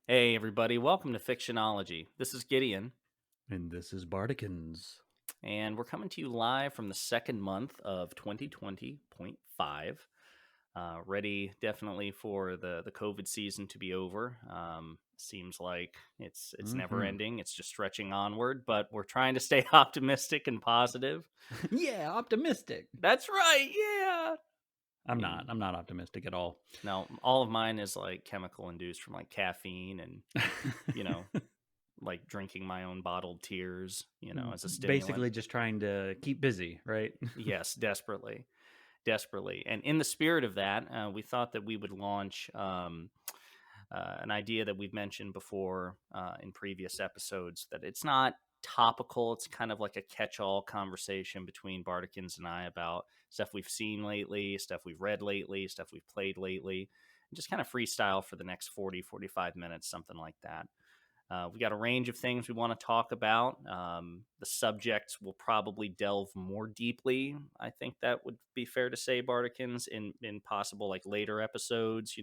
Hey, everybody, welcome to Fictionology. This is Gideon, And this is Bardikens. and we're coming to you live from the second month of 2020.5. Ready definitely for the COVID season to be over. Seems like it's never Hmm. ending. It's just stretching onward, but we're trying to stay optimistic and positive. Yeah, optimistic. That's right, yeah. I'm not. And I'm not optimistic at all. now all of mine is like chemical induced from like caffeine and you know like drinking my own bottled tears, as a stimulant. Basically, just trying to keep busy, right? Yes, desperately, desperately. And in the spirit of that, we thought that we would launch an idea that we've mentioned before in previous episodes that it's not topical. It's kind of like a catch-all conversation between Bardikens and I about stuff we've seen lately, stuff we've read lately, stuff we've played lately, and just kind of freestyle for the next 40-45 minutes, something like that. We got a range of things we want to talk about. The subjects will probably delve more deeply. I think that would be fair to say, Bardikins, in possible like later episodes,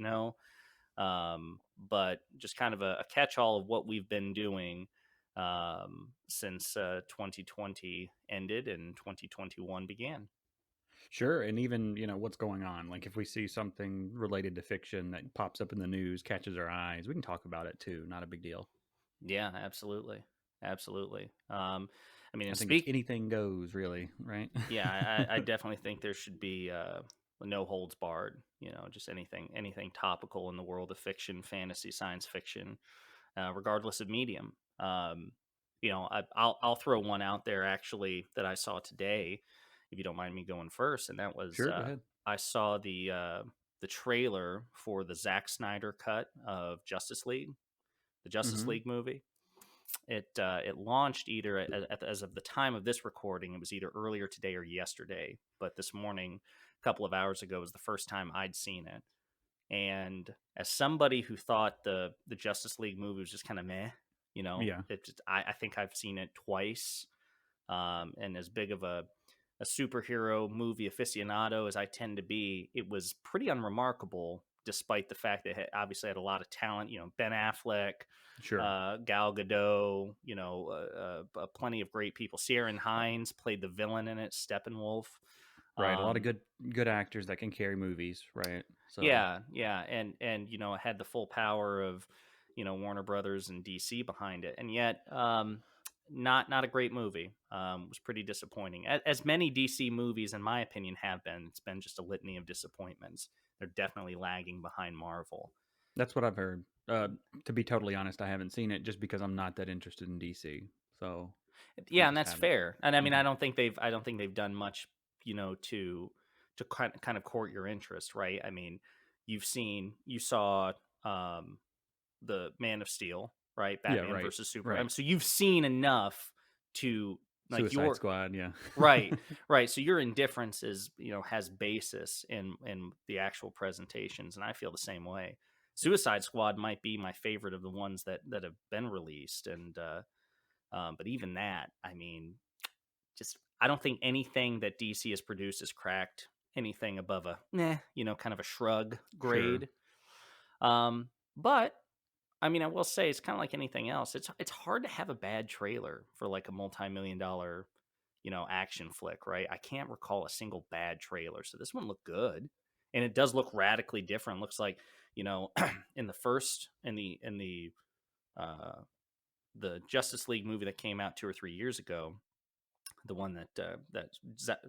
But just kind of a catch-all of what we've been doing since 2020 ended and 2021 began. Sure. And even, what's going on. Like if we see something related to fiction that pops up in the news, catches our eyes, we can talk about it too. Not a big deal. Yeah, absolutely, absolutely. I mean, I and think it's speak anything goes, really, right? Yeah, I definitely think there should be no holds barred. Just anything topical in the world of fiction, fantasy, science fiction, regardless of medium. I'll throw one out there actually that I saw today, if you don't mind me going first, and that was Sure. Go ahead. I saw the trailer for the Zack Snyder cut of Justice League, the Justice Hmm. League movie. It launched either as of the time of this recording, it was either earlier today or yesterday, but this morning, a couple of hours ago, was the first time I'd seen it. And as somebody who thought the Justice League movie was just kind of meh, Yeah. I think I've seen it twice. And as big of a superhero movie aficionado as I tend to be, it was pretty unremarkable, despite the fact that it obviously had a lot of talent. Ben Affleck, Sure. Gal Gadot, plenty of great people. Ciarán Hinds played the villain in it, Steppenwolf. Right. A lot of Um, good actors that can carry movies, right? So yeah, and it had the full power of Warner Brothers and DC behind it, and yet not a great movie. Was pretty disappointing, as many DC movies, in my opinion, have been. It's been just a litany of disappointments. They're definitely lagging behind Marvel. that's what I've heard. To be totally honest, I haven't seen it just because I'm not that interested in DC. So I Yeah, and just that's haven't. fair. And I mean, Hmm. I don't think they've done much, to kind of court your interest, right? I mean, you saw um, the Man of Steel, right? Yeah, Batman right, versus Superman. right. So you've seen enough to like Suicide your Squad, yeah. right, right. So your indifference is has basis in the actual presentations, and I feel the same way. Suicide Squad might be my favorite of the ones that have been released, and but even that, I mean, just I don't think anything that DC has produced has cracked anything above a kind of a shrug Sure. grade. But I mean, I will say it's kind of like anything else. It's hard to have a bad trailer for like a multi-million-dollar, action flick, right? I can't recall a single bad trailer. So this one looked good. And it does look radically different. Looks like, you know, in the first uh the Justice League movie that came out 2 or 3 years ago, the one that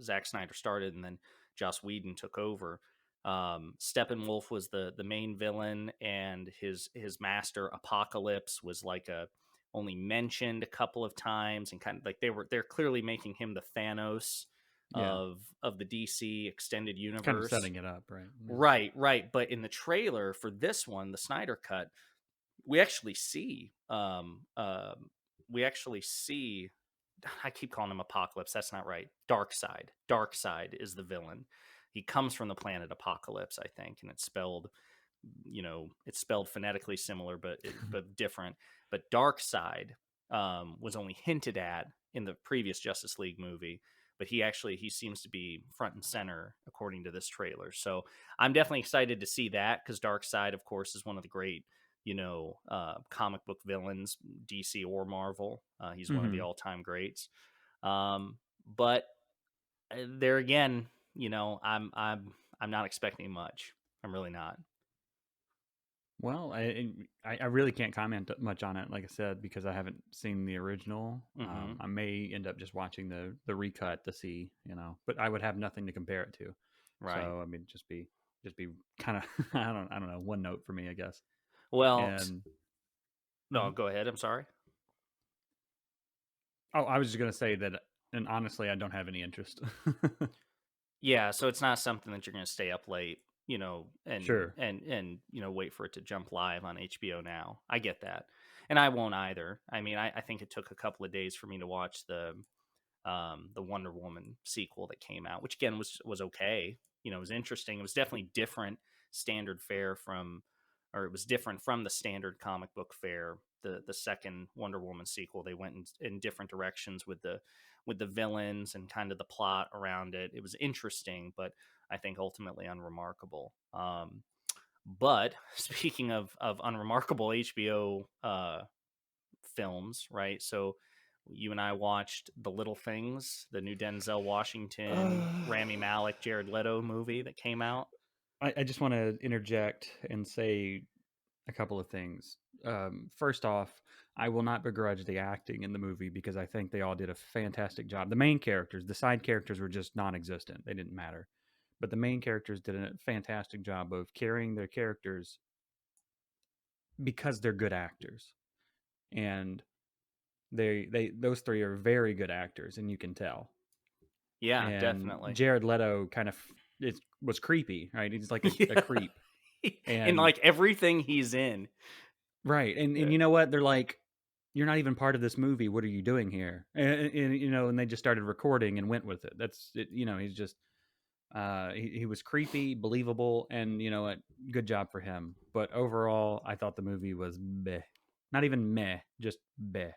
Zack Snyder started and then Joss Whedon took over. Steppenwolf was the main villain, and his master Apocalypse was like a only mentioned a couple of times, and kind of like they're clearly making him the Thanos Yeah. of the DC extended Kind of universe. setting it up, right? Yeah. Right, right. But in the trailer for this one, the Snyder cut, we actually see we actually see I keep calling him Apocalypse. That's not right. Dark Side. Dark Side is the villain. He comes from the planet Apocalypse, I think, and it's spelled phonetically similar, but different. But Dark Side was only hinted at in the previous Justice League movie, but he seems to be front and center according to this trailer. So I'm definitely excited to see that because Dark Side, of course, is one of the great comic book villains, DC or Marvel. He's one of the Hmm. all-time greats. But there again, I'm not expecting much. I'm really not. Well, I really can't comment much on it, like I said, because I haven't seen the original. Hmm. I may end up just watching the recut to see, but I would have nothing to compare it to. Right. So I mean, just be kind of I don't know, one note for me, I guess. Well, And no, mhm. go ahead. I'm sorry. Oh, I was just gonna say that, and honestly, I don't have any interest. Yeah, so it's not something that you're going to stay up late, and Sure. wait for it to jump live on HBO now. I get that, and I won't either. I mean, I think it took a couple of days for me to watch the Wonder Woman sequel that came out, which again was okay. It was interesting. It was definitely different standard fare from, or it was different from the standard comic book fare. The second Wonder Woman sequel, they went in different directions with the villains and kind of the plot around it. It was interesting, but I think ultimately unremarkable. But speaking of unremarkable HBO films, right? So you and I watched The Little Things, the new Denzel Washington, Uh, Rami Malek, Jared Leto movie that came out. I just want to interject and say a couple of things. First off, I will not begrudge the acting in the movie because I think they all did a fantastic job. The main characters, the side characters were just non existent, they didn't matter. But the main characters did a fantastic job of carrying their characters because they're good actors. And they those three are very good actors, and you can tell. Yeah, And definitely. Jared Leto kind of was creepy, right? He's like a Yeah. creep. In And like everything he's in. right. And Yeah. you know what? They're like, you're not even part of this movie. What are you doing here? And they just started recording and went with it. That's it. He's just, he was creepy, believable, and you know what? Good job for him. But overall, I thought the movie was meh. Not even meh, just meh.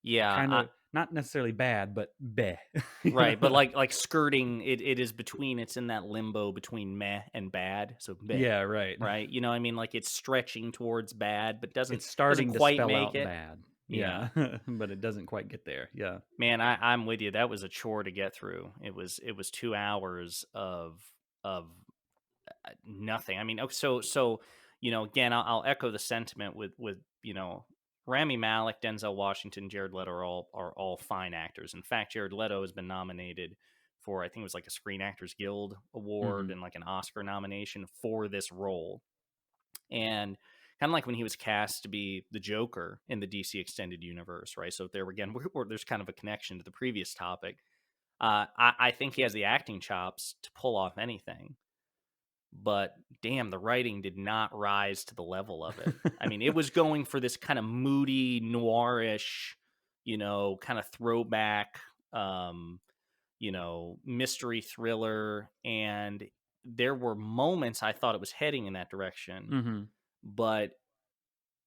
Yeah, Kind of not necessarily bad, but meh. right, but like skirting it is between, it's in that limbo between meh and bad. So meh, Yeah, right. right? I mean, like it's stretching towards bad, but It's doesn't starting to quite spell make out it. bad. Yeah. Yeah, but it doesn't quite get there. Yeah. Man, I'm with you. That was a chore to get through. It was 2 hours of nothing. I mean, so again, I'll echo the sentiment with Rami Malek, Denzel Washington, Jared Leto are all fine actors. In fact, Jared Leto has been nominated for, I think it was like a Screen Actors Guild award Hmm. and like an Oscar nomination for this role. And kind of like when he was cast to be the Joker in the DC extended universe, right? So there again, there's kind of a connection to the previous topic. I think he has the acting chops to pull off anything, but damn, the writing did not rise to the level of it. I mean, it was going for this kind of moody, noirish, kind of throwback, mystery thriller. And there were moments I thought it was heading in that direction, Hmm. but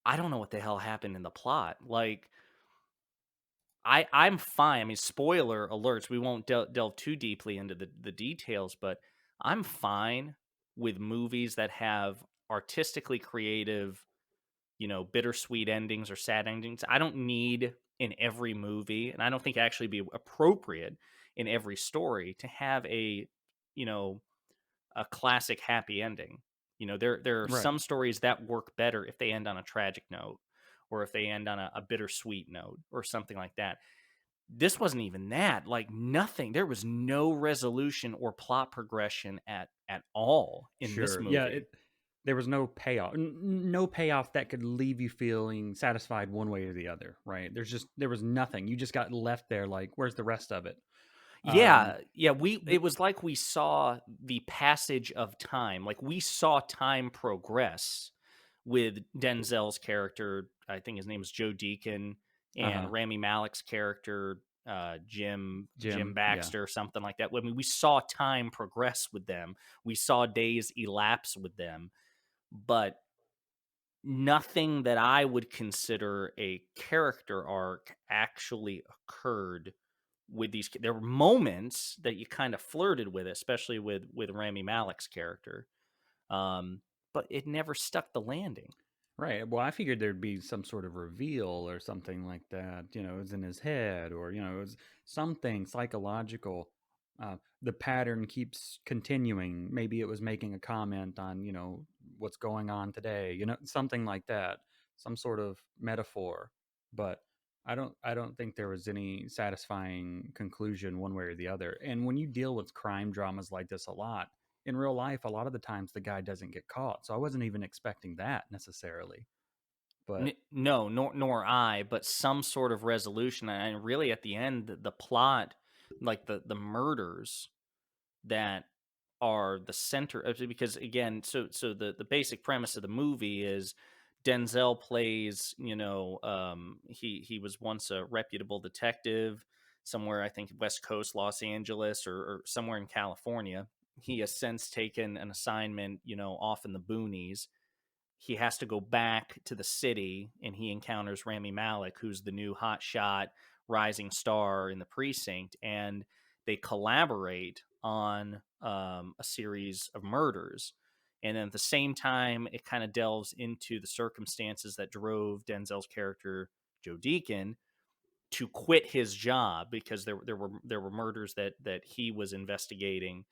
I don't know what the hell happened in the plot. Like, I'm fine. I mean, spoiler alerts. We won't delve too deeply into the details, but I'm fine with movies that have artistically creative, bittersweet endings or sad endings. I don't need in every movie, and I don't think actually be appropriate in every story to have you know, a classic happy ending. There are Right. some stories that work better if they end on a tragic note, or if they end on a bittersweet note or something like that. This wasn't even that. Like nothing. There was no resolution or plot progression at all in this Sure. Yeah. movie. There was no payoff. No payoff that could leave you feeling satisfied one way or the other. Right. There was nothing. You just got left there. Like, where's the rest of it? Um. Yeah, yeah, we The, it was like we saw the passage of time. Like we saw time progress with Denzel's character. I think his name is Joe Deacon, uh-huh. and Rami Malek's character, Jim Jim. Yeah. Baxter, something like that. I mean, we saw time progress with them. We saw days elapse with them, but nothing that I would consider a character arc actually occurred with these. There were moments that you kind of flirted with, especially with Rami Malek's character, but it never stuck the landing. Right. Well, I figured there'd be some sort of reveal or something like that. It was in his head, or it was something psychological. The pattern keeps continuing. Maybe it was making a comment on what's going on today. Something like that. Some sort of metaphor. But I don't think there was any satisfying conclusion one way or the other. And when you deal with crime dramas like this a lot, in real life, a lot of the times the guy doesn't get caught. So I wasn't even expecting that necessarily. But No, nor I, but some sort of resolution. And really, at the end, the plot, like the murders that are the center of it, because again, so the basic premise of the movie is Denzel plays, he was once a reputable detective somewhere, I think West Coast, Los Angeles, or somewhere in California. He has since taken an assignment, off in the boonies. He has to go back to the city, and he encounters Rami Malek, who's the new hotshot rising star in the precinct, and they collaborate on a series of murders. And then at the same time, it kind of delves into the circumstances that drove Denzel's character, Joe Deacon, to quit his job, because there were murders that he was investigating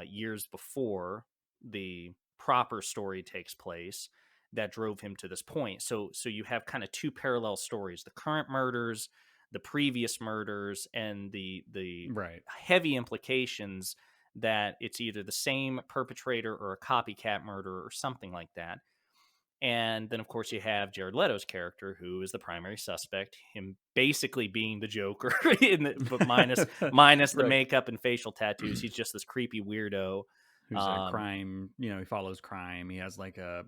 years before the proper story takes place, that drove him to this point. So you have kind of two parallel stories: the current murders, the previous murders, and the right. heavy implications that it's either the same perpetrator or a copycat murder or something like that. And then, of course, you have Jared Leto's character, who is the primary suspect, him basically being the Joker, but minus the Right. makeup and facial tattoos. He's just this creepy weirdo. Who's a Um, crime, he follows crime. He has like a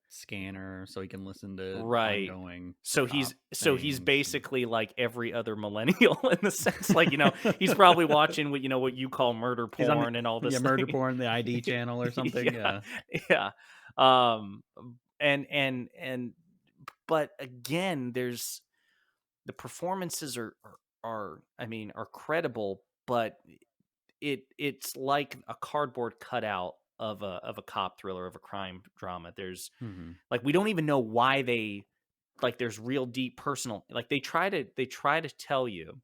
scanner so he can listen to right. ongoing So cop he's things. basically like every other millennial in the sense, like, he's probably watching what you call murder He's on porn and all this murder thing. porn, the ID channel or something. Yeah, Yeah. yeah. Um, and but again, there's the performances are I mean, are credible, but it's like a cardboard cutout of a cop thriller, of a crime drama. There's Hmm. like, we don't even know why they, like, there's real deep personal, like, they try to tell you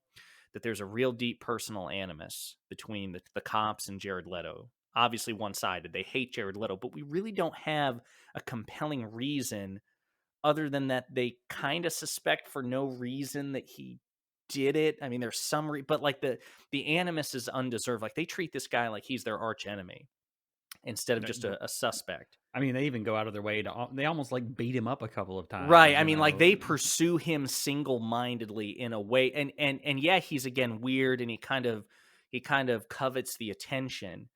that there's a real deep personal animus between the cops and Jared Leto. Obviously one sided. They hate Jared Leto, but we really don't have a compelling reason, other than that they kind of suspect for no reason that he did it. I mean, there's some but like the animus is undeserved. Like, they treat this guy like he's their arch enemy instead of just a suspect. I mean, they even go out of their way to. They almost like beat him up a couple of Right. times. I mean, like, they pursue him single-mindedly in a way, and yeah, he's again weird, and he kind of covets the attention,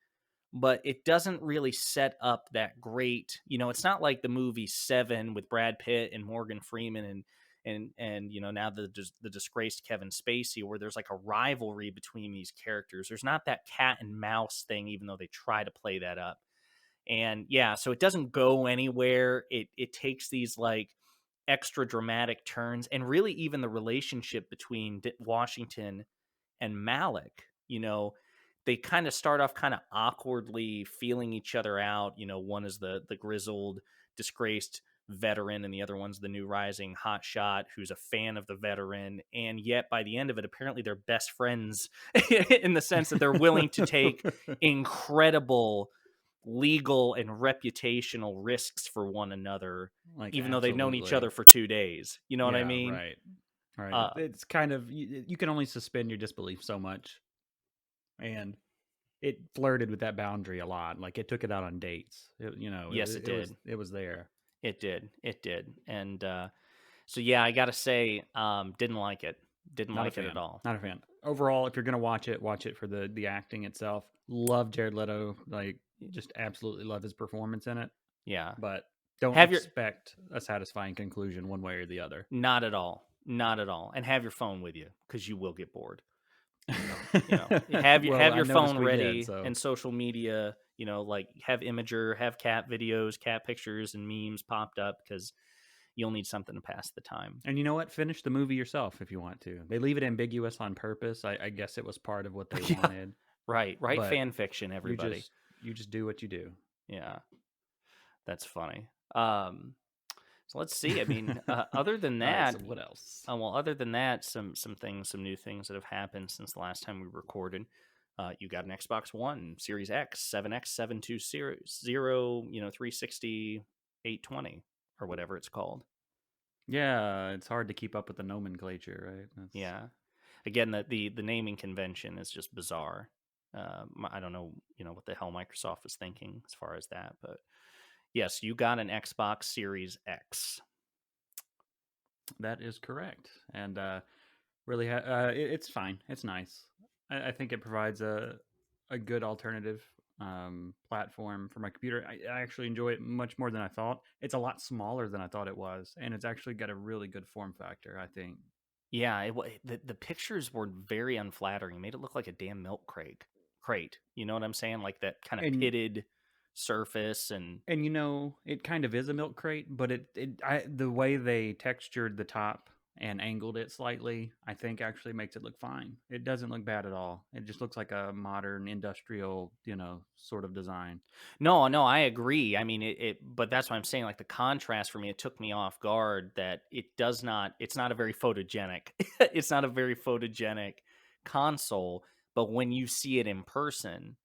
but it doesn't really set up that great. It's not like the movie Seven with Brad Pitt and Morgan Freeman and now the disgraced Kevin Spacey, where there's like a rivalry between these characters. There's not that cat and mouse thing, even though they try to play that up. And yeah, so it doesn't go anywhere. It takes these like extra dramatic turns, and really even the relationship between Washington and Malik, they kind of start off kind of awkwardly feeling each other out. One is the grizzled, disgraced veteran, and the other one's the new rising hotshot who's a fan of the veteran. And yet by the end of it, apparently they're best friends in the sense that they're willing to take incredible legal and reputational risks for one another, like even though they've known each absolutely. other for 2 days. You know what I Yeah. mean? Right. Right. Uh, It's kind of you can only suspend your disbelief so much, and it flirted with that boundary a lot. Like it took it out on dates. yes, it did. It was there. It did. It did. And so yeah, I gotta say, didn't like it. Didn't Not a like it at fan. all. Not a fan. Overall, if you're gonna watch it for the acting itself. Love Jared Leto. Like just absolutely love his performance in it. Yeah. But don't Have your expect a satisfying conclusion one way or the other. Not at all. Not at all. And have your phone with you, because you will get bored. Have your Well, have I your noticed phone we did. ready, So and social media, like, have Imager, have cat videos, cat pictures and memes popped up, because you'll need something to pass the time. and you know what? Finish the movie yourself if you want to. They leave it ambiguous on purpose. I guess it was part of what they Yeah. wanted. Right. Write But fan fiction, you everybody. just you just do what you do. Yeah. That's funny. Um So let's see. I mean, other than All right, that, so what else? other than that, some new things that have happened since the last time we recorded. You got an Xbox One, Series X, 7X, 72 series, 0, 360, 820, or whatever it's called. Yeah, it's hard to keep up with the nomenclature, right? That's Yeah. Again, the naming convention is just bizarre. I don't know, what the hell Microsoft was thinking as far as that, but yes, you got an Xbox Series X. that is correct, and really, it's fine. It's nice. I think it provides a good alternative platform for my computer. I actually enjoy it much more than I thought. It's a lot smaller than I thought it was, and it's actually got a really good form factor, I think. Yeah, the pictures were very unflattering. It made it look like a damn milk crate. Crate, you know what I'm saying? Like that kind of And pitted surface, and it kind of is a milk crate, but the way they textured the top and angled it slightly, I think actually makes it look fine. It doesn't look bad at all. It just looks like a modern industrial, sort of design. no, I agree. I mean, but that's what I'm saying. Like the contrast for me, it took me off guard that it's not a very photogenic, it's not a very photogenic console. But when you see it in person,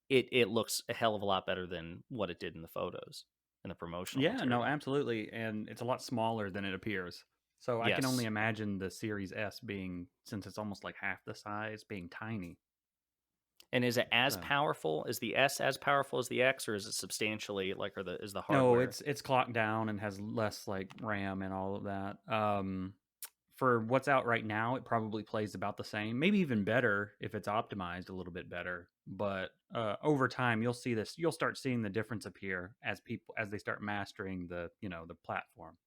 it looks a hell of a lot better than what it did in the photos and the promotional Yeah, no, material. absolutely. And it's a lot smaller than it appears. So I can only Yes. imagine the Series S being, since it's almost like half the size, being tiny. And is it as So powerful? Is the S as powerful as the X, or is it substantially like, is the no, hardware? it's clocked down and has less like RAM and all of that. For what's out right now, it probably plays about the same, maybe even better if it's optimized a little bit better. But over time, you'll see this. You'll start seeing the difference appear as they start mastering the platform.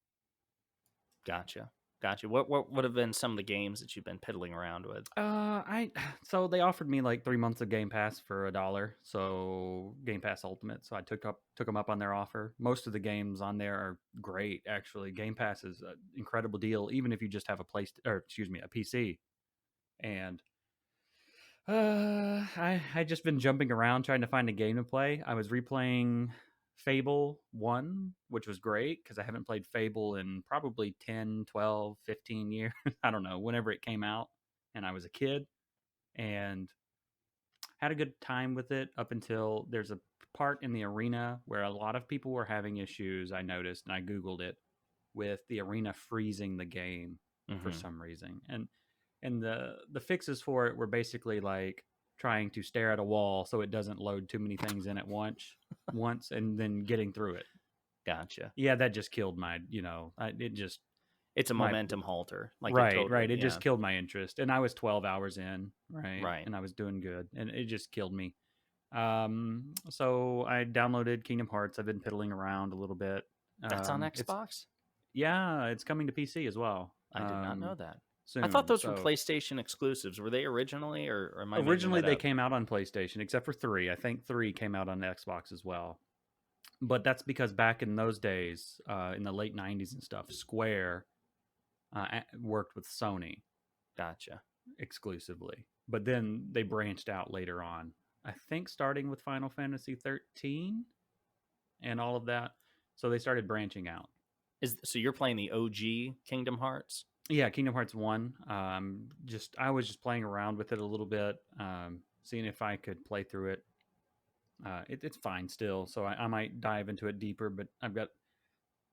Gotcha. Gotcha. What would have been some of the games that you've been piddling around with? I so they offered me like 3 months of Game Pass for $1, so Game Pass Ultimate. So I took them up on their offer. Most of the games on there are great, actually. Game Pass is an incredible deal, even if you just have a PC. And I just been jumping around trying to find a game to play. I was replaying Fable 1, which was great because I haven't played Fable in probably 10, 12, 15 years. I don't know, whenever it came out and I was a kid, and had a good time with it up until there's a part in the arena where a lot of people were having issues. I noticed, and I Googled it, with the arena freezing the game for Hmm. some reason. And the fixes for it were basically like trying to stare at a wall so it doesn't load too many things in at once and then getting through it. Gotcha. Yeah, that just killed it just It's a my momentum halter. Like it right, totally, right. It yeah. just killed my interest. And I was 12 hours in, right? Right. And I was doing good and it just killed me. So I downloaded Kingdom Hearts. I've been piddling around a little bit. That's on It's Xbox? Yeah, it's coming to PC as well. I did not know that. I thought Soon. those were So PlayStation exclusives. Were they originally, or am I making originally that they up? came out on PlayStation, except for three. I think three came out on Xbox as well. But that's because back in those days, in the late '90s and stuff, Square worked with Sony Gotcha. exclusively. But then they branched out later on. I think starting with Final Fantasy 13 and all of that. So they started branching out. So you're playing the OG Kingdom Hearts? Yeah, Kingdom Hearts 1. Just I was just playing around with it a little bit, seeing if I could play through it. It's fine still, so I might dive into it deeper, but I've got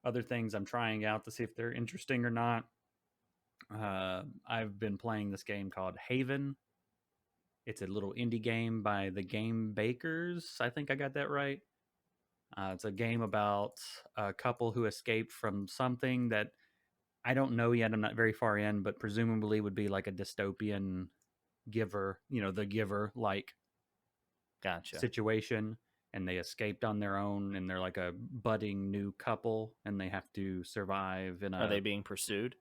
other things I'm trying out to see if they're interesting or not. I've been playing this game called Haven. It's a little indie game by the Game Bakers. I think I got that right. It's a game about a couple who escaped from something that I don't know yet. I'm not very far in, but presumably would be like a dystopian giver, the giver like Gotcha. situation. And they escaped on their own, and they're like a budding new couple, and they have to survive in Are they a. being pursued?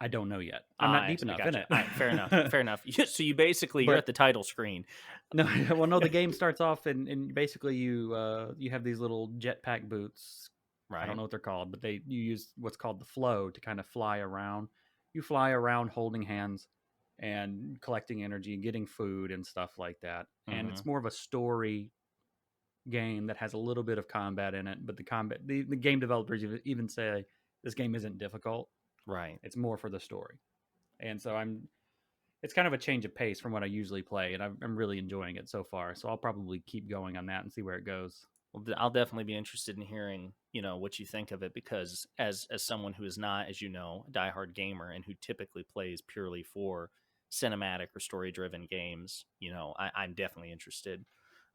I don't know yet. I'm not I deep enough in gotcha. it. All right, fair enough. Fair enough. So you basically you're at But the title screen, no, well, no. The game starts off, and basically you have these little jetpack boots. I don't right? know what they're called, but you use what's called the flow to kind of fly around. You fly around holding hands and collecting energy, getting food and stuff like that. And Hmm. it's more of a story game that has a little bit of combat in it, but the game developers even say This game isn't difficult. Right. It's more for the story. And so it's kind of a change of pace from what I usually play, and I'm really enjoying it so far. So I'll probably keep going on that and see where it goes. Well, I'll definitely be interested in hearing, what you think of it, because as someone who is not, as you know, a diehard gamer and who typically plays purely for cinematic or story driven games, I'm definitely interested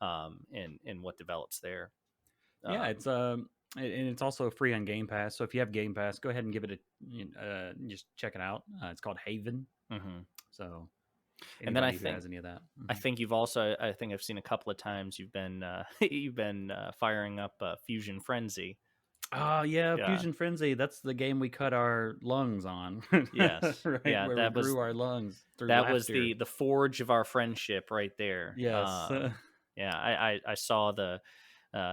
in what develops there. Yeah, Um, and it's also free on Game Pass. So if you have Game Pass, go ahead and give it just check it out. It's called Haven. mhm. So And then I anybody who think has any of that, I think you've also I think I've seen a couple of times you've been you've been firing up Fusion Frenzy. oh yeah, Yeah. Fusion Frenzy. That's the game we cut our lungs on, Yes. right? Yeah. Where we grew our lungs through That was laughter. the forge of our friendship right there. Yes. Yeah, I saw the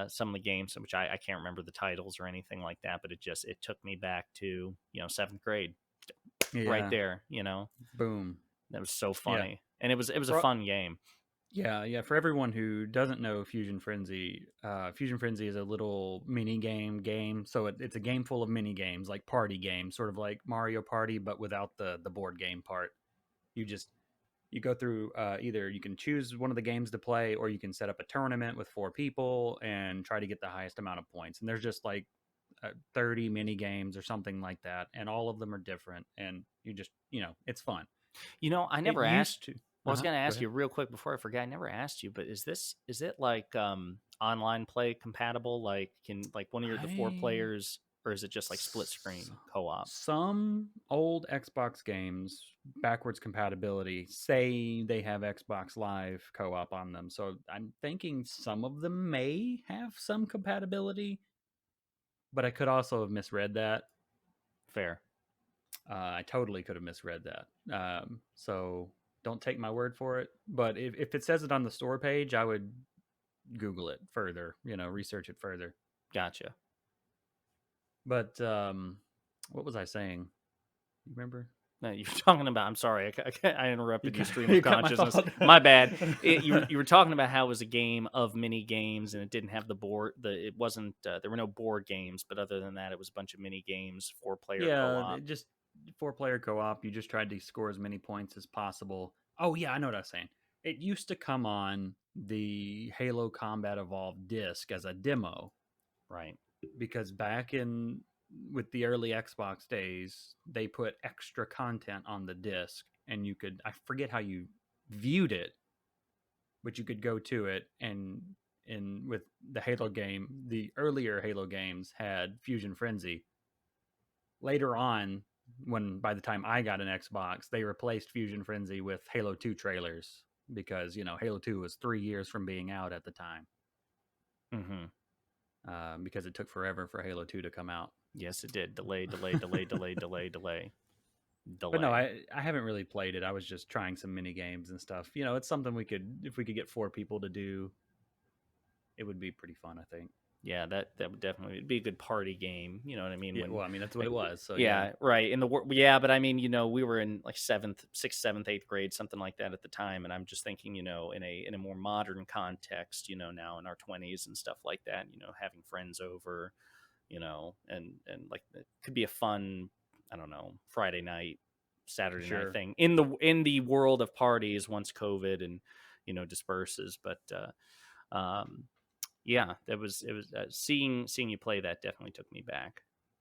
some of the games, which I can't remember the titles or anything like that, but it took me back to seventh grade right Yeah. there. Boom. That was so Yeah. funny, and it was a For, fun game. yeah. For everyone who doesn't know Fusion Frenzy is a little mini game. So it's a game full of mini games, like party games, sort of like Mario Party, but without the board game part. You just you go through either you can choose one of the games to play, or you can set up a tournament with 4 people and try to get the highest amount of points. And there's just like 30 mini games or something like that, and all of them are different. And it's fun. I It never asked. used to. Well, I was going to Go ask ahead. you real quick before I forget. I never asked you, but is it like online play compatible? Like, can like one of the four I players, or is it just like split s- screen co-op? some old Xbox games backwards compatibility say they have Xbox Live co-op on them. So I'm thinking some of them may have some compatibility, but I could also have misread that. Fair. I totally could have misread that. So don't take my word for it. But if it says it on the store page, I would Google it further, research it further. Gotcha. But what was I saying? You remember? No, you're talking about. I'm sorry, I You interrupted your cut, stream of you cut my consciousness. thought. My bad. You were talking about how it was a game of mini games, and it didn't have the board. It wasn't. There were no board games, but other than that, it was a bunch of mini games, 4-player Yeah, co-op. just 4 player co op. You just tried to score as many points as possible. Oh, yeah, I know what I was saying. It used to come on the Halo Combat Evolved disc as a demo, Right. because back in with the early Xbox days, they put extra content on the disc, and I forget how you viewed it, but you could go to it, and with the Halo game, the earlier Halo games had Fusion Frenzy. Later on, when by the time I got an Xbox, they replaced Fusion Frenzy with Halo 2 trailers, because Halo 2 was 3 years from being out at the time, Mm-hmm. because it took forever for Halo 2 to come out. Yes, it did. Delay, delay, delay, delay, delay, delay, But no, delay. I haven't really played it. I was just trying some mini games and stuff. It's something if we could get 4 people to do, it would be pretty fun, I think. Yeah, that would definitely be a good party game. You know what I mean? Yeah, When well, I mean that's what like, it was. So yeah, yeah, right. Yeah, but I mean, we were in like sixth, seventh, eighth grade, something like that at the time, and I'm just thinking, in a more modern context, now in our 20s and stuff like that, having friends over, and like it could be a fun, I don't know, Friday night, for Saturday night sure. thing in the world of parties once COVID and disperses. But yeah, it was seeing you play that definitely took me back.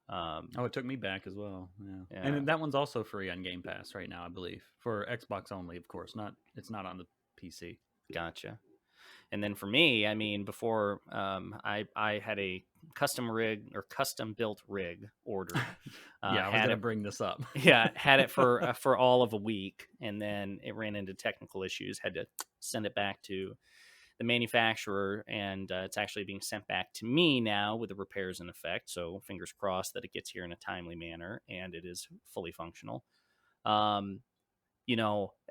Oh, it took me back as well. Yeah, Yeah, and that one's also free on Game Pass right now, I believe, for Xbox only, of course. It's not on the PC. gotcha. And then for me, I mean, before I had a custom built rig ordered, Yeah, I was had gonna it. bring this up. Yeah, had it for all of a week, and then it ran into technical issues. Had to send it back to the manufacturer, and it's actually being sent back to me now with the repairs in effect. So fingers crossed that it gets here in a timely manner and it is fully functional. Um,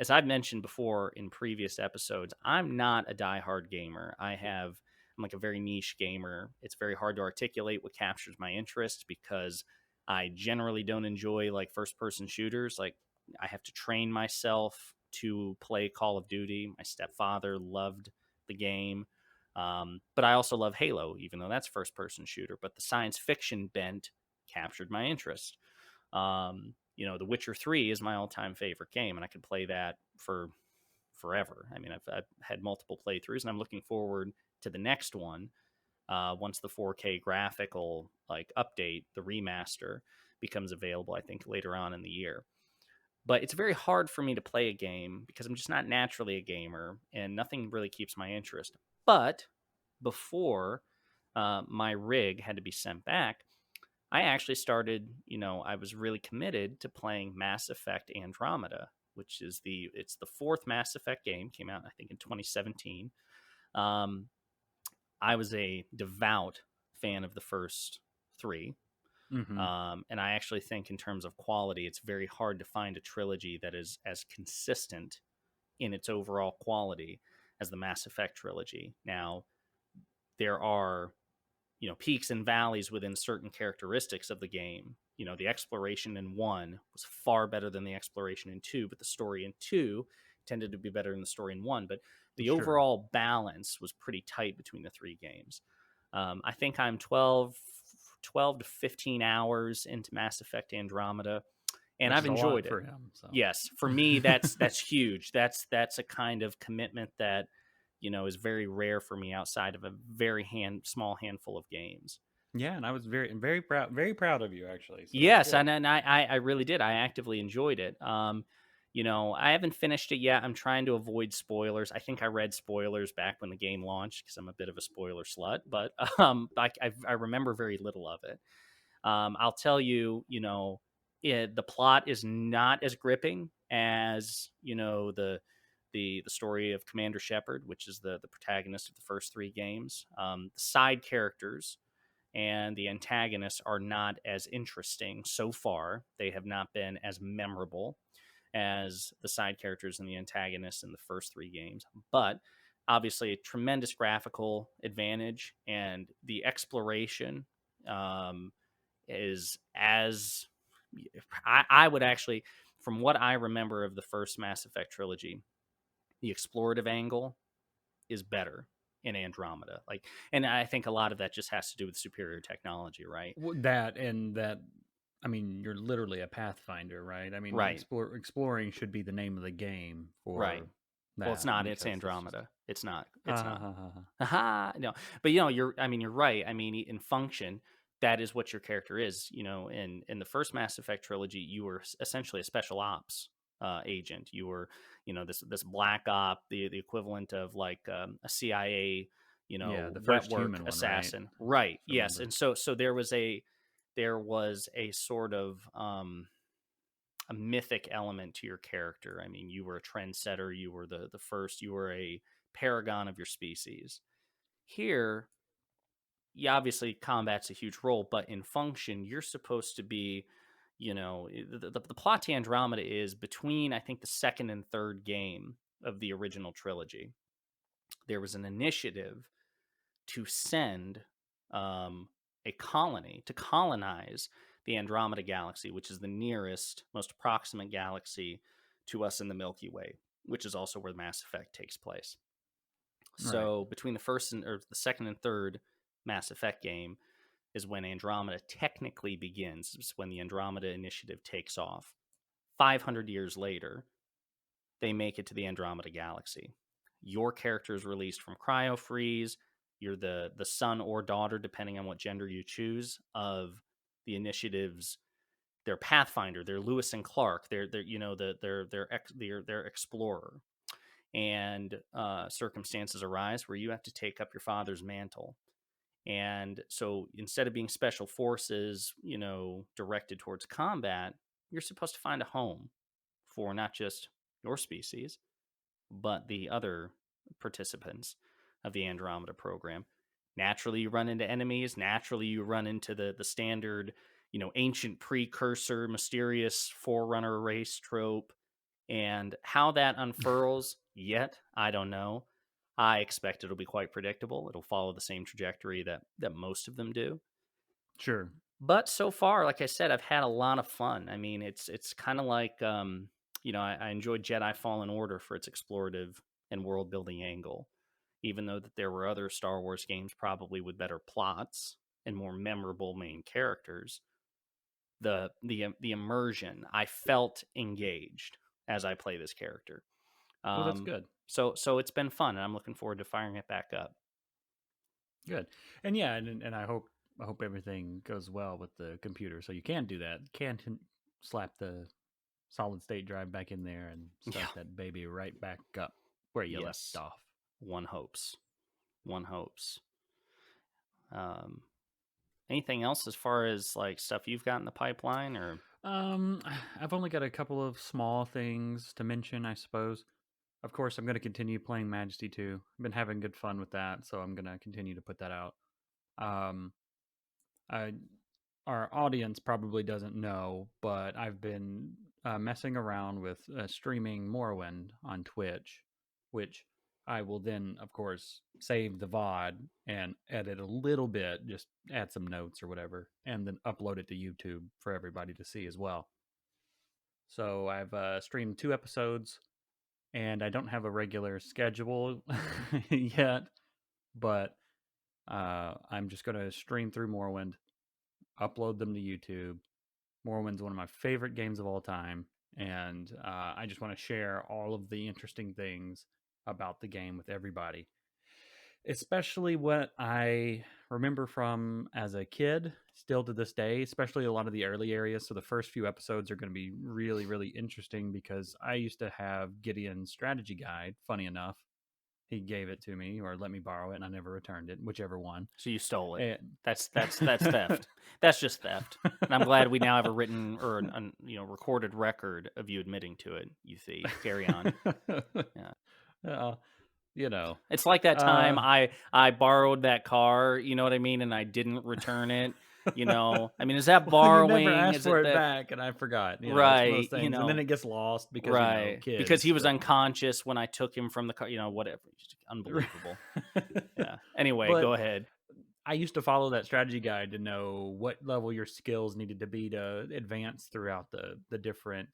as I've mentioned before in previous episodes, I'm not a diehard gamer. I'm like a very niche gamer. It's very hard to articulate what captures my interest because I generally don't enjoy like first person shooters. Like I have to train myself to play Call of Duty. My stepfather loved the game. But I also love Halo, even though that's first person shooter. But the science fiction bent captured my interest. The Witcher 3 is my all-time favorite game, and I could play that for forever. I mean, I've had multiple playthroughs, and I'm looking forward to the next one once the 4K graphical like update, the remaster, becomes available. I think later on in the year. But it's very hard for me to play a game because I'm just not naturally a gamer, and nothing really keeps my interest. But before my rig had to be sent back, I actually started, I was really committed to playing Mass Effect Andromeda, which is it's the fourth Mass Effect game, came out I think in 2017. Um, I was a devout fan of the first three. Hmm. And I actually think, in terms of quality, it's very hard to find a trilogy that is as consistent in its overall quality as the Mass Effect trilogy. Now, there are peaks and valleys within certain characteristics of the game. The exploration in one was far better than the exploration in two, but the story in two tended to be better than the story in one. But the Sure. overall balance was pretty tight between the three games. I think I'm 12 to 15 hours into Mass Effect Andromeda, and Which I've is a enjoyed lot it. for him. So. Yes, for me, that's huge. That's a kind of commitment that is very rare for me outside of a very small handful of games. Yeah, and I was very proud of you actually. So that's Yes, good. and I really did. I actively enjoyed it. I haven't finished it yet. I'm trying to avoid spoilers. I think I read spoilers back when the game launched because I'm a bit of a spoiler slut, but I remember very little of it. I'll tell you, the plot is not as gripping as the story of Commander Shepard, which is the protagonist of the first three games. The side characters and the antagonists are not as interesting so far. They have not been as memorable as the side characters and the antagonists in the first three games, but obviously a tremendous graphical advantage, and the exploration um, is as I would actually, from what I remember of the first Mass Effect trilogy, the explorative angle is better in Andromeda. And I think a lot of that just has to do with superior technology, right? That and that. I mean, you're literally a pathfinder, right? I mean, Right, exploring should be the name of the game right. for Well, it's that not. It's because that's just Andromeda. It's not. ha It's ha not. ha ha. Ha. Haha. No, but you're right. I mean, in function, that is what your character is. In the first Mass Effect trilogy, you were essentially a special ops agent. You were, this black op, the equivalent of like a CIA, Yeah, the wet first work human one, right? assassin. Right. I Yes. remember. And so there was a sort of a mythic element to your character. I mean, you were a trendsetter. You were the first. You were a paragon of your species. Here, yeah, obviously combat's a huge role, but in function, you're supposed to be, the plot to Andromeda is between, I think, the second and third game of the original trilogy. There was an initiative to send a colony to colonize the Andromeda galaxy, which is the nearest, most approximate galaxy to us in the Milky Way, which is also where Mass Effect takes place. Right. So between the second and third Mass Effect game is when Andromeda technically begins. It's when the Andromeda initiative takes off. 500 years later, they make it to the Andromeda galaxy. Your character is released from cryo freeze. You're the son or daughter, depending on what gender you choose, of the initiative's their pathfinder, their Lewis and Clark, their their explorer. And circumstances arise where you have to take up your father's mantle. And so instead of being special forces, directed towards combat, you're supposed to find a home for not just your species, but the other participants of the Andromeda program. Naturally, you run into enemies. Naturally, you run into the standard, ancient precursor, mysterious forerunner race trope. And how that unfurls, yet, I don't know. I expect it'll be quite predictable. It'll follow the same trajectory that most of them do. Sure. But so far, like I said, I've had a lot of fun. I mean, it's kind of like I enjoyed Jedi Fallen Order for its explorative and world building angle, even though that there were other Star Wars games probably with better plots and more memorable main characters. the immersion. I felt engaged as I play this character. Well, that's Um, good. so it's been fun, and I'm looking forward to firing it back up. Good. And yeah, and I hope everything goes well with the computer, so you can do that. Slap the solid state drive back in there and Yeah. start that baby right back up where you left Yes. off. One hopes. One hopes. Um, anything else as far as like stuff you've got in the pipeline, or Um, I've only got a couple of small things to mention, I suppose. Of course, I'm going to continue playing Majesty 2. I've been having good fun with that, so I'm going to continue to put that out. Um, I, our audience probably doesn't know, but I've been messing around with streaming Morrowind on Twitch, which I will then, of course, save the VOD and edit a little bit, just add some notes or whatever, and then upload it to YouTube for everybody to see as well. So I've streamed 2 episodes, and I don't have a regular schedule yet, but I'm just going to stream through Morrowind, upload them to YouTube. Morrowind's one of my favorite games of all time, and I just want to share all of the interesting things about the game with everybody, especially what I remember from as a kid, still to this day, especially a lot of the early areas. So the first few episodes are going to be really, really interesting because I used to have Gideon's strategy guide. Funny enough, he gave it to me or let me borrow it, and I never returned it, whichever one. so you stole it? And That's theft. That's just theft. And I'm glad we now have a written or an recorded record of you admitting to it. You thief. Carry on. Yeah. uh, you know, It's like that time uh, I borrowed that car, you know what I mean, and I didn't return it. I mean, is that well, you never borrowing? asked Is for it it that back, and I forgot. It's one of those right? things, and then it gets lost because Right. Because kids. he was So, unconscious when I took him from the car, whatever. Just unbelievable. Yeah. Anyway, but go ahead. I used to follow that strategy guide to know what level your skills needed to be to advance throughout the different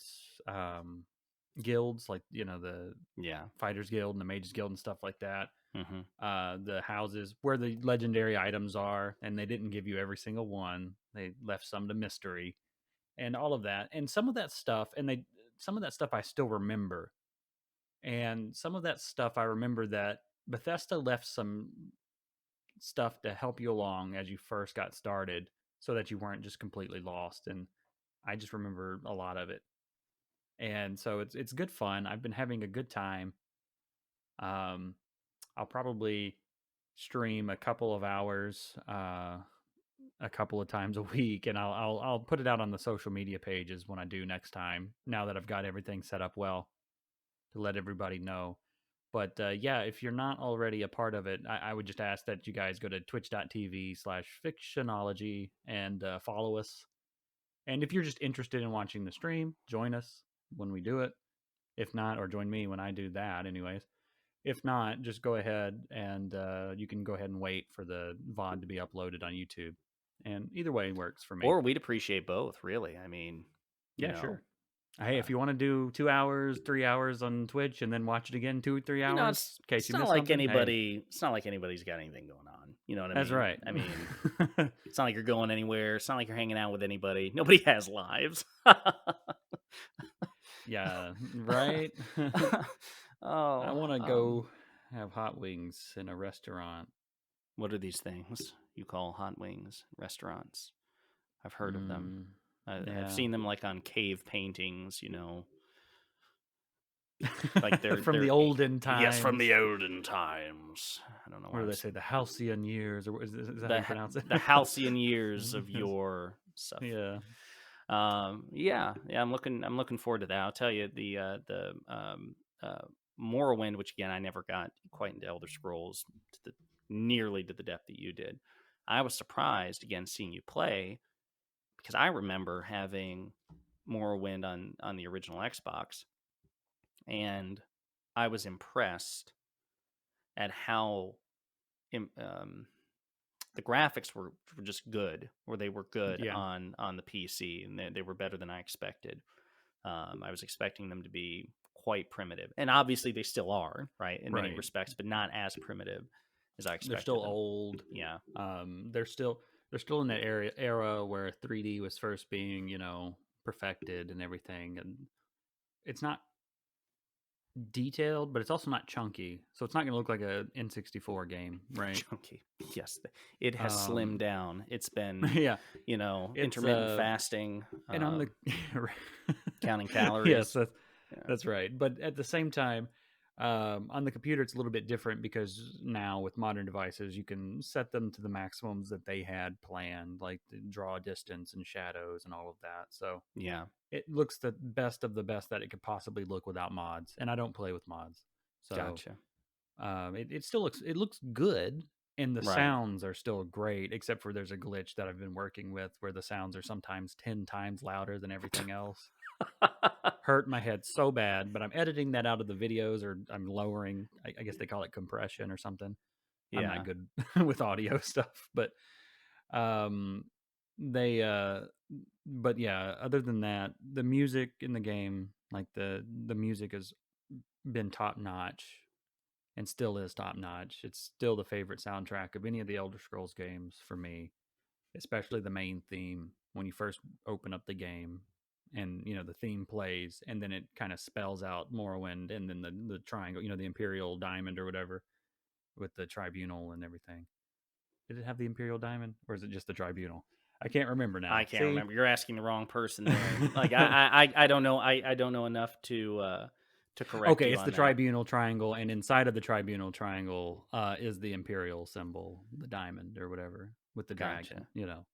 guilds, like the Yeah. Fighters Guild and the Mages Guild and stuff like that. Hmm. The houses where the legendary items are, and they didn't give you every single one. They left some to mystery and all of that. And some of that stuff I still remember. And some of that stuff I remember that Bethesda left some stuff to help you along as you first got started so that you weren't just completely lost. And I just remember a lot of it. And so it's good fun. I've been having a good time. Um, I'll probably stream a couple of hours, a couple of times a week, and I'll put it out on the social media pages when I do next time. Now that I've got everything set up well to let everybody know. But yeah, if you're not already a part of it, I would just ask that you guys go to twitch.tv/fictionology and follow us. And if you're just interested in watching the stream, join us when we do it. If not, or join me when I do that, anyways. If not, just go ahead and you can go ahead and wait for the VOD to be uploaded on YouTube. And either way works for me. Or we'd appreciate both, really. I mean, you Yeah, know, sure. Hey, uh, if you want to do 2 hours, 3 hours on Twitch and then watch it again 2 or 3 hours in case it's you not missed like something, hey, anybody's got anything going on. You know what I that's mean? right. I mean, it's not like you're going anywhere. It's not like you're hanging out with anybody. Nobody has lives. Yeah, right. I Oh, want to go have hot wings in a restaurant. what are these things you call hot wings restaurants? I've heard of them. Mm, I've yeah. seen them like on cave paintings. Like From the they're olden yes, from times. the olden times. I don't know What why do I they was say? The halcyon years, or is that how you pronounce it? the halcyon years of your stuff. Yeah. Yeah. I'm looking forward to that. I'll tell you the uh, Morrowind, which again I never got quite into Elder Scrolls nearly to the depth that you did. I was surprised again seeing you play because I remember having Morrowind on the original Xbox, and I was impressed at how um, the graphics were just good, or they were good Yeah. on the PC, and they were better than I expected. I was expecting them to be quite primitive, and obviously they still are, right, in many Right. respects, but not as primitive as I They're expected still them. old. Yeah, They're still they're still in that era where 3D was first being, perfected and everything, and it's not detailed, but it's also not chunky, so it's not going to look like a N64 game, right? Chunky. Yes, it has slimmed Um, down. It's been, yeah, it's intermittent fasting, and on the counting yes, calories. Yeah. that's right. But at the same time, on the computer, it's a little bit different because now with modern devices, you can set them to the maximums that they had planned, like the draw distance and shadows and all of that. So Yeah. it looks the best of the best that it could possibly look without mods. And I don't play with mods, so Gotcha. it still looks good. And the Right. sounds are still great, except for there's a glitch that I've been working with where the sounds are sometimes 10 times louder than everything else. Hurt my head so bad, but I'm editing that out of the videos, or I'm lowering, I guess they call it compression or something. I'm not Yeah. good with audio stuff, but um they but yeah, other than that, the music in the game, like the music has been top notch and still is top notch. It's still the favorite soundtrack of any of the Elder Scrolls games for me, especially the main theme when you first open up the game, and the theme plays, and then it kind of spells out Morrowind, and then the triangle, the Imperial Diamond or whatever, with the tribunal and everything. Did it have the Imperial Diamond, or is it just the tribunal? I can't remember I now. can't See. remember. You're asking the wrong person there. Like I don't know. I don't know enough to correct Okay, you it's the on that. tribunal triangle, and inside of the tribunal triangle is the Imperial symbol, the diamond or whatever, with the dragon. Gotcha.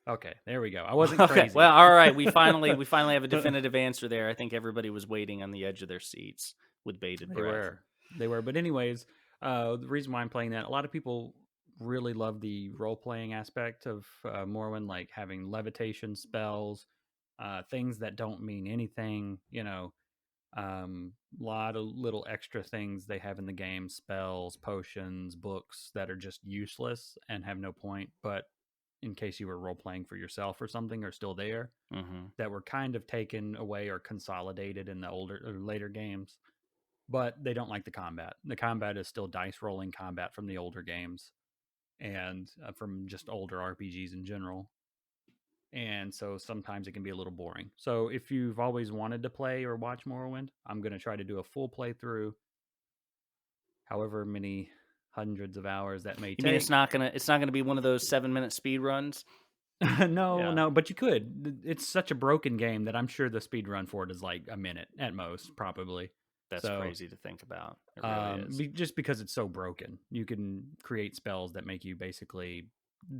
Okay, there we go. I wasn't Okay. crazy. Well, all right. We finally have a definitive answer there. I think everybody was waiting on the edge of their seats with bated They breath. were. They were. But anyways, the reason why I'm playing that, a lot of people really love the role playing aspect of Morrowind, like having levitation spells, things that don't mean anything. A lot of little extra things they have in the game, spells, potions, books that are just useless and have no point, but in case you were role playing for yourself or something, are still there, Mm-hmm. that were kind of taken away or consolidated in the older or later games. But they don't like the combat. The combat is still dice rolling combat from the older games, and from just older RPGs in general. And so sometimes it can be a little boring. So if you've always wanted to play or watch Morrowind, I'm going to try to do a full playthrough, however many hundreds of hours that may You mean take. it's not gonna be one of those 7-minute speed runs? No, Yeah. no, but you could. It's such a broken game that I'm sure the speed run for it is like a minute at most, probably. That's So crazy to think about. It really is. just because it's so broken, you can create spells that make you basically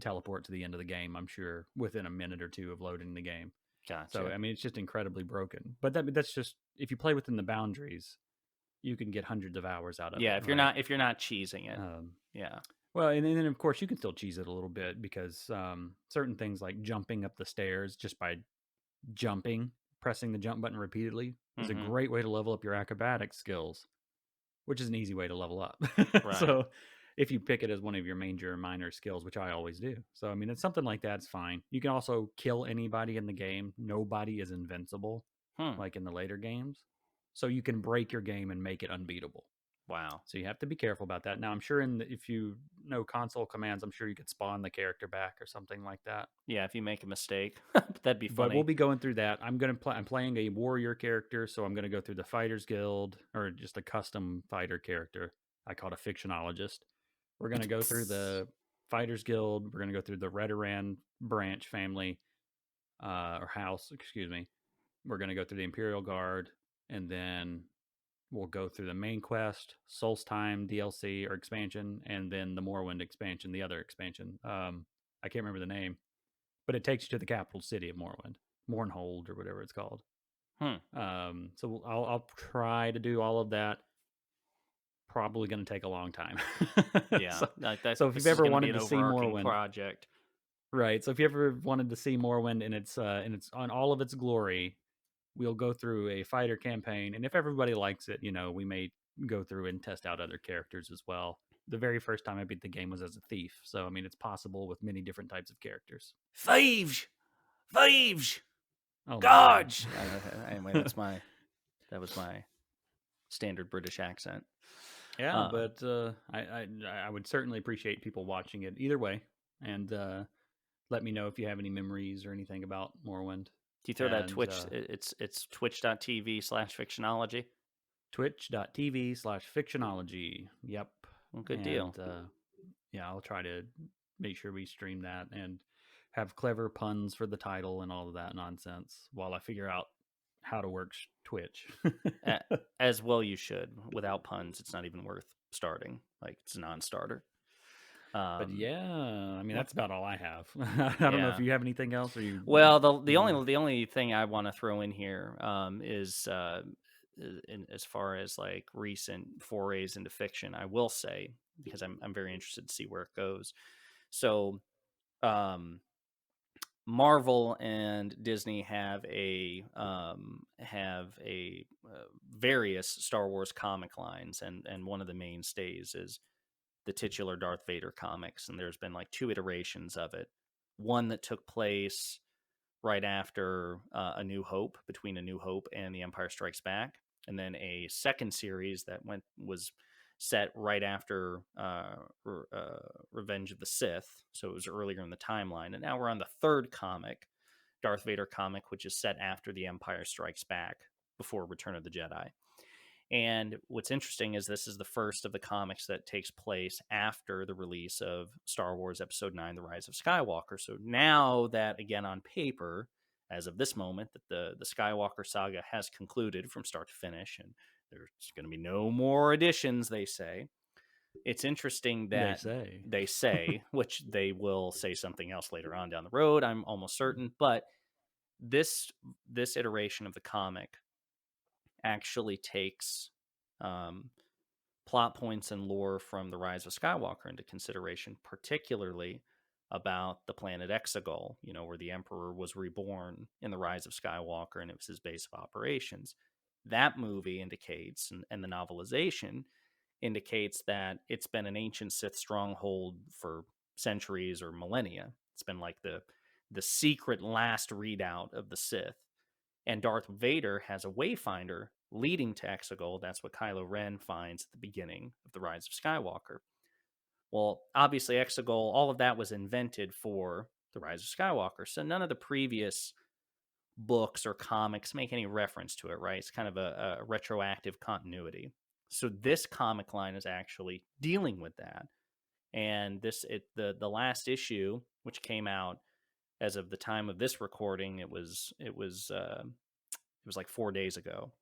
teleport to the end of the game, I'm sure, within a minute or two of loading the game. So Gotcha. I mean, it's just incredibly broken. But that's just, if you play within the boundaries, you can get hundreds of hours out of it, Yeah, right? if you're not cheesing it. Um, Yeah. well, and then of course you can still cheese it a little bit, because certain things like jumping up the stairs just by jumping, pressing the jump button repeatedly, is a Mm-hmm. great way to level up your acrobatic skills, which is an easy way to level up. Right. So if you pick it as one of your major or minor skills, which I always do. So I mean, it's something like that's fine. You can also kill anybody in the game. Nobody is invincible Hmm. like in the later games. So you can break your game and make it unbeatable. Wow. So you have to be careful about that. Now I'm sure if you know console commands, I'm sure you could spawn the character back or something like that. Yeah, if you make a mistake, that'd be But we'll funny. be going through that. I'm playing a warrior character, so I'm gonna go through the Fighters Guild, or just a custom fighter character. I call it a Fictionologist. We're gonna go through the Fighters Guild. We're gonna go through the Redoran branch family, or house, excuse me. We're gonna go through the Imperial Guard, and then we'll go through the main quest, Solstheim DLC or expansion, and then the Morrowind expansion, the other expansion. I can't remember the name, but it takes you to the capital city of Morrowind, Mournhold or whatever it's called. Hmm. So I'll try to do all of that. Probably going to take a long time. Yeah. so, Like that. so if you've This is ever going to be wanted an to see overarching Morrowind, project. right? So if you ever wanted to see Morrowind in its on all of its glory, we'll go through a fighter campaign, and if everybody likes it, we may go through and test out other characters as well. The very first time I beat the game was as a thief, so I mean it's possible with many different types of characters. Thieves, thieves, Oh my god. guards. Anyway, that was my standard British accent. Yeah, Uh, but I would certainly appreciate people watching it either way, and let me know if you have any memories or anything about Morrowind. Do you throw that And Twitch? It's twitch.tv/fictionology. twitch.tv/fictionology. Yep. Well, good And deal. yeah, I'll try to make sure we stream that and have clever puns for the title and all of that nonsense while I figure out how to work Twitch. As well, you should. Without puns, it's not even worth starting. Like, it's a non-starter. But yeah, I mean Well, that's about all I have. I don't know if yeah. you have anything else, or you Well, want to. the only thing I want to throw in here is as far as like recent forays into fiction, I will say, because I'm very interested to see where it goes. So, um, Marvel and Disney have a various Star Wars comic lines, and one of the mainstays is the titular Darth Vader comics, and there's been like two iterations of it. One that took place right after A New Hope, between A New Hope and The Empire Strikes Back, and then a second series that was set right after Revenge of the Sith, so it was earlier in the timeline. And now we're on the third comic, Darth Vader comic, which is set after The Empire Strikes Back, before Return of the Jedi. And what's interesting is this is the first of the comics that takes place after the release of Star Wars Episode 9, The Rise of Skywalker. So now that, again, on paper, as of this moment, that the Skywalker saga has concluded from start to finish, and there's going to be no more additions, they say. It's interesting They that say. they say, which they will say something else later on down the road, I'm almost certain, but this iteration of the comic actually takes um, plot points and lore from the Rise of Skywalker into consideration, particularly about the planet Exegol, where the Emperor was reborn in the Rise of Skywalker and it was his base of operations. That movie indicates, and the novelization indicates, that it's been an ancient Sith stronghold for centuries or millennia. It's been like the secret last readout of the Sith. And Darth Vader has a wayfinder leading to Exegol. That's what Kylo Ren finds at the beginning of The Rise of Skywalker. Well, obviously, Exegol, all of that was invented for The Rise of Skywalker. So none of the previous books or comics make any reference to it, right? It's kind of a retroactive continuity. So this comic line is actually dealing with that. And the last issue, which came out as of the time of this recording, it was like 4 days ago.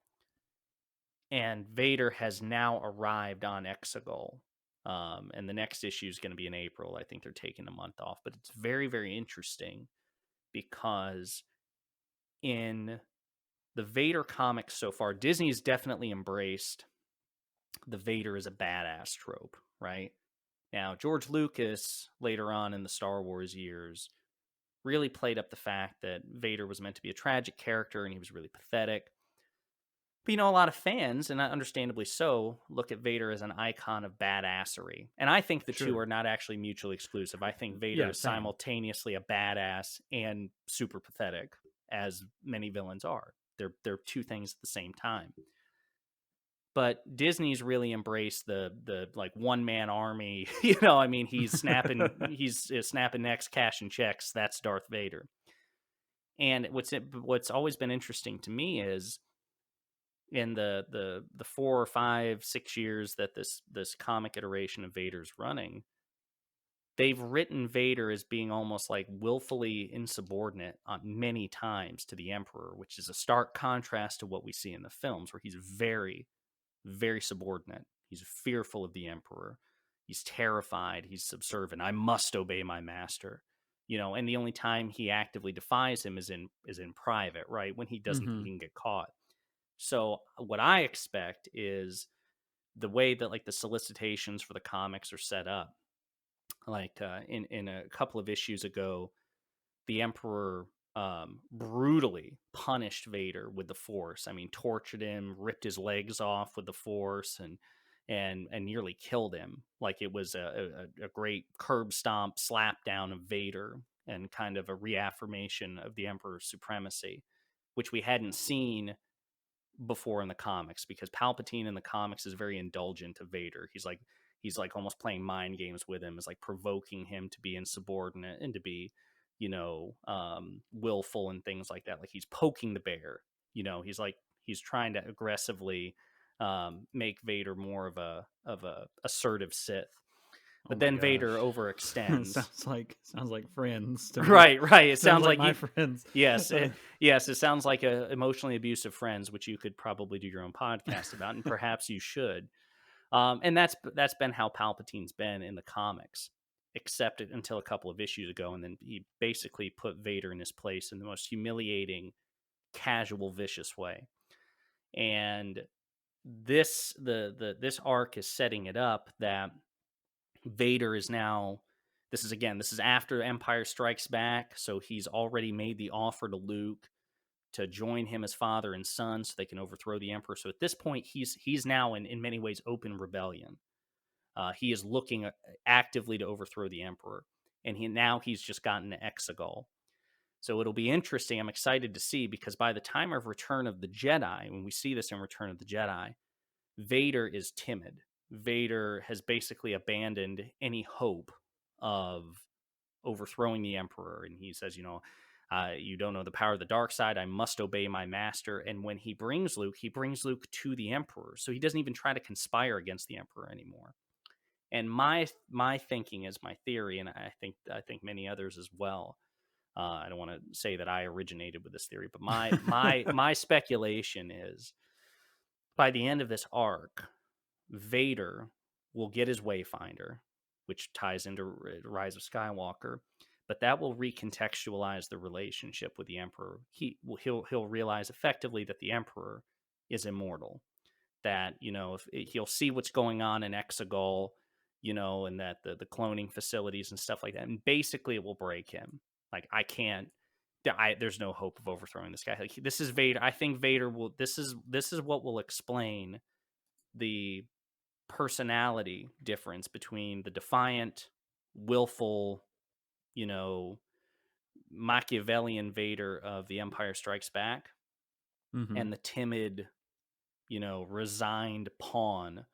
And Vader has now arrived on Exegol. And the next issue is going to be in April. I think they're taking a month off. But it's very, very interesting because in the Vader comics so far, Disney's definitely embraced the Vader as a badass trope, right? Now, George Lucas, later on in the Star Wars years, really played up the fact that Vader was meant to be a tragic character and he was really pathetic. But a lot of fans, and understandably so, look at Vader as an icon of badassery. And I think the two Sure. are not actually mutually exclusive. I think Vader Yeah, is same. simultaneously a badass and super pathetic, as many villains are. They're two things at the same time. But Disney's really embraced the like one man army. I mean, he's snapping necks, cashing checks. That's Darth Vader. And what's always been interesting to me is, in the 4 or 5, 6 years that this comic iteration of Vader's running, they've written Vader as being almost like willfully insubordinate many times to the Emperor, which is a stark contrast to what we see in the films, where he's very, very subordinate. He's fearful of the Emperor. He's terrified. He's subservient. I must obey my master. And the only time he actively defies him is in private, right? When he doesn't think Mm-hmm. he can get caught. So what I expect is the way that like the solicitations for the comics are set up. Like in a couple of issues ago, the Emperor brutally punished Vader with the Force. I mean, tortured him, ripped his legs off with the Force, and nearly killed him. Like it was a great curb stomp slap down of Vader, and kind of a reaffirmation of the Emperor's supremacy, which we hadn't seen before in the comics, because Palpatine in the comics is very indulgent of Vader. He's like almost playing mind games with him, is like provoking him to be insubordinate and to be willful and things like that. Like he's poking the bear. He's like he's trying to aggressively make Vader more of a assertive Sith. Oh But my then gosh. Vader overextends. sounds like friends to me. Right. It Sounds sounds like like my you. friends. Yes, yes. It sounds like emotionally abusive friends, which you could probably do your own podcast about, and perhaps you should. And that's been how Palpatine's been in the comics, except until a couple of issues ago, and then he basically put Vader in his place in the most humiliating, casual, vicious way. And this arc is setting it up that Vader is now. This is after Empire Strikes Back, so he's already made the offer to Luke to join him as father and son so they can overthrow the Emperor. So at this point, he's now in many ways open rebellion. He is looking actively to overthrow the Emperor, and he's just gotten to Exegol. So it'll be interesting. I'm excited to see because by the time of Return of the Jedi, when we see this in Return of the Jedi, Vader is timid. Vader has basically abandoned any hope of overthrowing the Emperor, and he says, you don't know the power of the dark side. I must obey my master. And when he brings Luke to the Emperor, so he doesn't even try to conspire against the Emperor anymore. And my thinking is my theory, and I think many others as well. I don't want to say that I originated with this theory, but my speculation is by the end of this arc, Vader will get his Wayfinder, which ties into Rise of Skywalker, but that will recontextualize the relationship with the Emperor. He'll realize effectively that the Emperor is immortal. That if he'll see what's going on in Exegol, and that the cloning facilities and stuff like that, and basically it will break him. Like I can't. There's no hope of overthrowing this guy. Like this is Vader. I think Vader will. This is what will explain the personality difference between the defiant, willful, you know, Machiavellian Vader of The Empire Strikes Back Hmm. and the timid, resigned pawn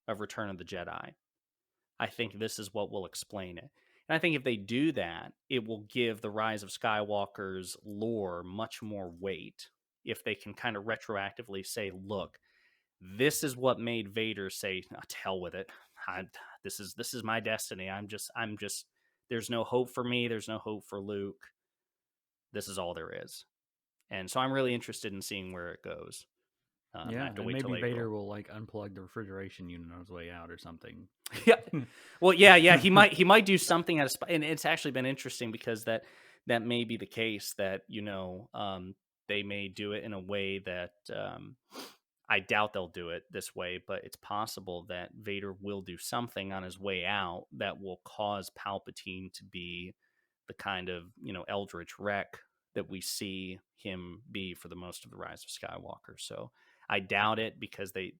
of Return of the Jedi. I think this is what will explain it. And I think if they do that, it will give the Rise of Skywalker's lore much more weight if they can kind of retroactively say, look, this is what made Vader say, oh, to hell with it. I, this is my destiny. I'm just there's no hope for me. There's no hope for Luke. This is all there is. And so I'm really interested in seeing where it goes. I Yeah, have to and wait till maybe Vader April. will like unplug the refrigeration unit on his way out or something. Yeah. Well, yeah. He might do something at a spot, and it's actually been interesting because that may be the case that they may do it in a way that I doubt they'll do it this way, but it's possible that Vader will do something on his way out that will cause Palpatine to be the kind of eldritch wreck that we see him be for the most of the Rise of Skywalker. So I doubt it because they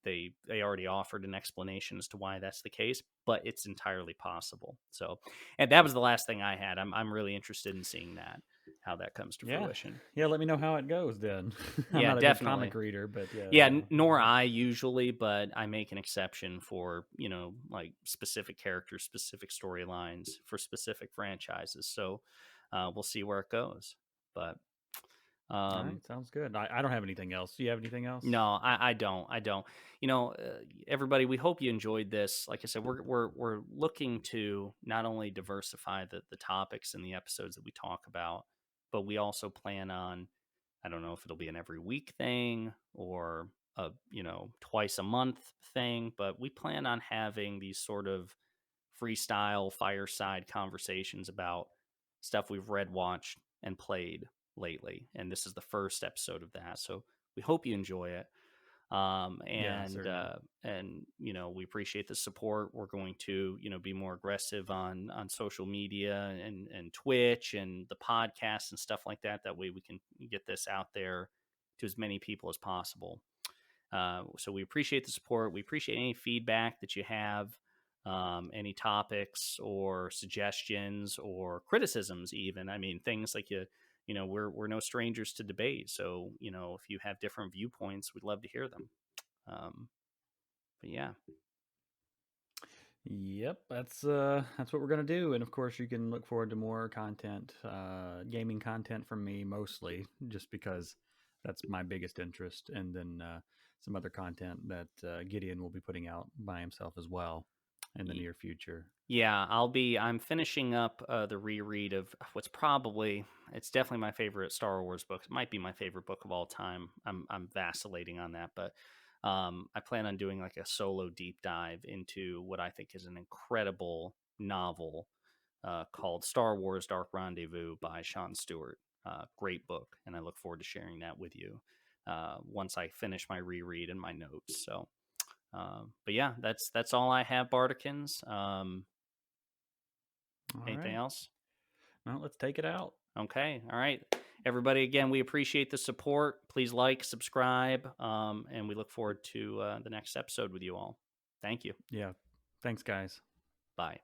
already offered an explanation as to why that's the case, but it's entirely possible. So, and that was the last thing I had. I'm really interested in seeing that how that comes to Yeah, fruition. yeah. Let me know how it goes. Then I'm Yeah, not a big comic definitely. reader, but yeah, Yeah, yeah. nor I usually, but I make an exception for, like specific characters, specific storylines for specific franchises. So we'll see where it goes. But All right, um, sounds good. I don't have anything else. Do you have anything else? no, I don't. I don't. Everybody, we hope you enjoyed this. Like I said, we're looking to not only diversify the topics and the episodes that we talk about, but we also plan on, I don't know if it'll be an every week thing or a twice a month thing, but we plan on having these sort of freestyle fireside conversations about stuff we've read, watched, and played lately. And this is the first episode of that, so we hope you enjoy it. Um, Yeah, and certainly. uh, and we appreciate the support. We're going to be more aggressive on social media and Twitch and the podcast and stuff like that. That way we can get this out there to as many people as possible. So we appreciate the support. We appreciate any feedback that you have, any topics or suggestions or criticisms, even. I mean, things like we're no strangers to debate. So if you have different viewpoints, we'd love to hear them. Um, but yeah, Yep, that's what we're gonna do, and of course, you can look forward to more content, gaming content from me mostly, just because that's my biggest interest, and then some other content that Gideon will be putting out by himself as well in the near future. Yeah, I'm finishing up the reread of what's it's definitely my favorite Star Wars book. It might be my favorite book of all time. I'm vacillating on that, but I plan on doing like a solo deep dive into what I think is an incredible novel called Star Wars Dark Rendezvous by Sean Stewart. Great book, and I look forward to sharing that with you once I finish my reread and my notes. So, but yeah, that's all I have, Bardikens. All Anything right, else? well, let's take it out. Okay. All right. Everybody, again, we appreciate the support. Please like, subscribe, and we look forward to the next episode with you all. Thank you. Yeah, thanks, guys. Bye.